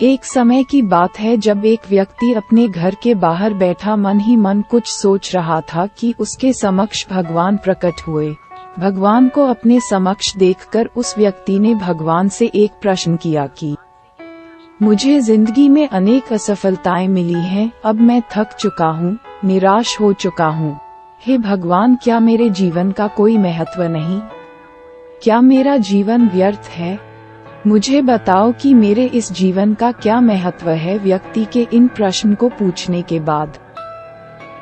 एक समय की बात है जब एक व्यक्ति अपने घर के बाहर बैठा मन ही मन कुछ सोच रहा था कि उसके समक्ष भगवान प्रकट हुए। भगवान को अपने समक्ष देखकर उस व्यक्ति ने भगवान से एक प्रश्न किया कि मुझे जिंदगी में अनेक असफलताएं मिली हैं, अब मैं थक चुका हूँ, निराश हो चुका हूँ। हे भगवान, क्या मेरे जीवन का कोई महत्व नहीं? क्या मेरा जीवन व्यर्थ है? मुझे बताओ कि मेरे इस जीवन का क्या महत्व है। व्यक्ति के इन प्रश्न को पूछने के बाद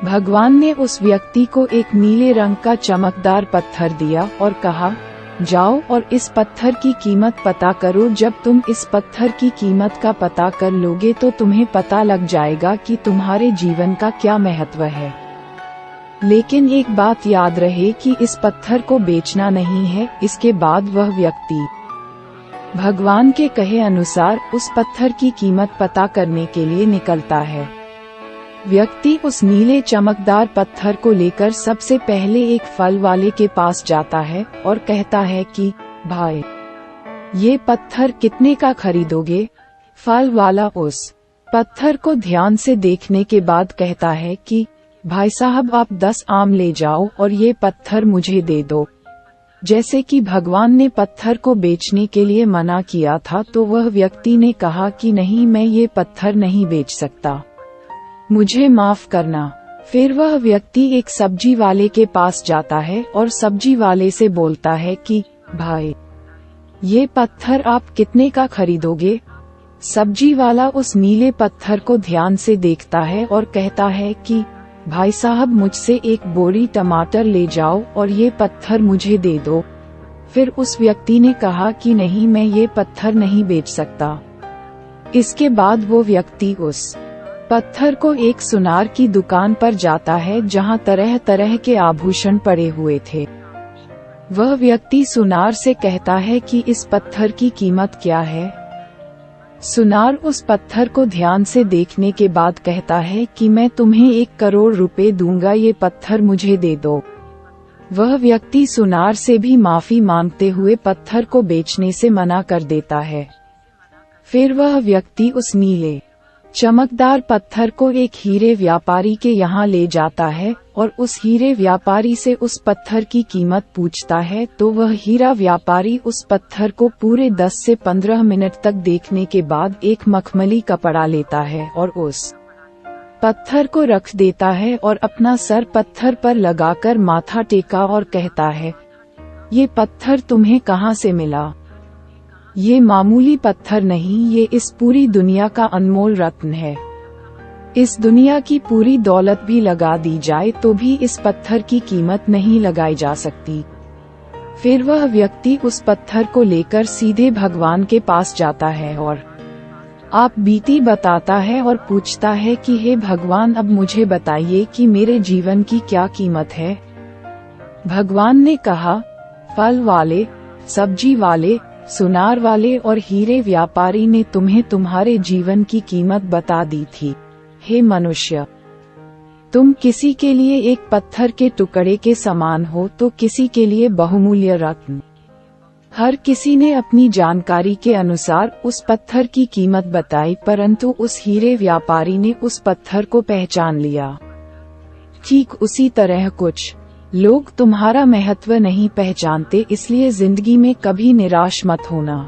भगवान ने उस व्यक्ति को एक नीले रंग का चमकदार पत्थर दिया और कहा, जाओ और इस पत्थर की कीमत पता करो। जब तुम इस पत्थर की कीमत का पता कर लोगे तो तुम्हें पता लग जाएगा कि तुम्हारे जीवन का क्या महत्व है। लेकिन एक बात याद रहे कि इस पत्थर को बेचना नहीं है। इसके बाद वह व्यक्ति भगवान के कहे अनुसार उस पत्थर की कीमत पता करने के लिए निकलता है। व्यक्ति उस नीले चमकदार पत्थर को लेकर सबसे पहले एक फल वाले के पास जाता है और कहता है कि भाई, ये पत्थर कितने का खरीदोगे? फल वाला उस पत्थर को ध्यान से देखने के बाद कहता है कि भाई साहब, आप 10 आम ले जाओ और ये पत्थर मुझे दे दो। जैसे कि भगवान ने पत्थर को बेचने के लिए मना किया था, तो वह व्यक्ति ने कहा कि नहीं, मैं ये पत्थर नहीं बेच सकता, मुझे माफ करना। फिर वह व्यक्ति एक सब्जी वाले के पास जाता है और सब्जी वाले से बोलता है कि भाई, ये पत्थर आप कितने का खरीदोगे? सब्जी वाला उस नीले पत्थर को ध्यान से देखता है और कहता है कि भाई साहब, मुझसे एक बोरी टमाटर ले जाओ और ये पत्थर मुझे दे दो। फिर उस व्यक्ति ने कहा कि नहीं, मैं ये पत्थर नहीं बेच सकता। इसके बाद वो व्यक्ति उस पत्थर को एक सुनार की दुकान पर जाता है जहां तरह तरह के आभूषण पड़े हुए थे। वह व्यक्ति सुनार से कहता है कि इस पत्थर की कीमत क्या है? सुनार उस पत्थर को ध्यान से देखने के बाद कहता है कि मैं तुम्हें 1 करोड़ रुपए दूंगा, ये पत्थर मुझे दे दो। वह व्यक्ति सुनार से भी माफी मांगते हुए पत्थर को बेचने से मना कर देता है। फिर वह व्यक्ति उस नीले चमकदार पत्थर को एक हीरे व्यापारी के यहाँ ले जाता है और उस हीरे व्यापारी से उस पत्थर की कीमत पूछता है। तो वह हीरा व्यापारी उस पत्थर को पूरे 10 से 15 मिनट तक देखने के बाद एक मखमली कपड़ा लेता है और उस पत्थर को रख देता है और अपना सर पत्थर पर लगाकर माथा टेका और कहता है, ये पत्थर तुम्हें कहाँ से मिला? ये मामूली पत्थर नहीं, ये इस पूरी दुनिया का अनमोल रत्न है। इस दुनिया की पूरी दौलत भी लगा दी जाए तो भी इस पत्थर की कीमत नहीं लगाई जा सकती। फिर वह व्यक्ति उस पत्थर को लेकर सीधे भगवान के पास जाता है और आप बीती बताता है और पूछता है कि हे भगवान, अब मुझे बताइए कि मेरे जीवन की क्या कीमत है? भगवान ने कहा, फल वाले, सब्जी वाले, सुनार वाले और हीरे व्यापारी ने तुम्हें तुम्हारे जीवन की कीमत बता दी थी। हे मनुष्य, तुम किसी के लिए एक पत्थर के टुकड़े के समान हो तो किसी के लिए बहुमूल्य रत्न। हर किसी ने अपनी जानकारी के अनुसार उस पत्थर की कीमत बताई, परंतु उस हीरे व्यापारी ने उस पत्थर को पहचान लिया। ठीक उसी तरह कुछ लोग तुम्हारा महत्व नहीं पहचानते, इसलिए जिंदगी में कभी निराश मत होना।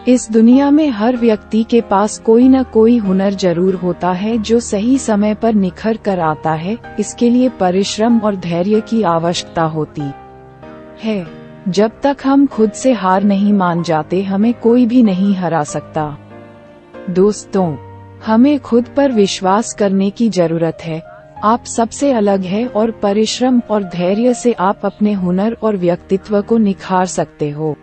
इस दुनिया में हर व्यक्ति के पास कोई न कोई हुनर जरूर होता है जो सही समय पर निखर कर आता है। इसके लिए परिश्रम और धैर्य की आवश्यकता होती है। जब तक हम खुद से हार नहीं मान जाते, हमें कोई भी नहीं हरा सकता। दोस्तों, हमें खुद पर विश्वास करने की जरूरत है। आप सबसे अलग है और परिश्रम और धैर्य से आप अपने हुनर और व्यक्तित्व को निखार सकते हो।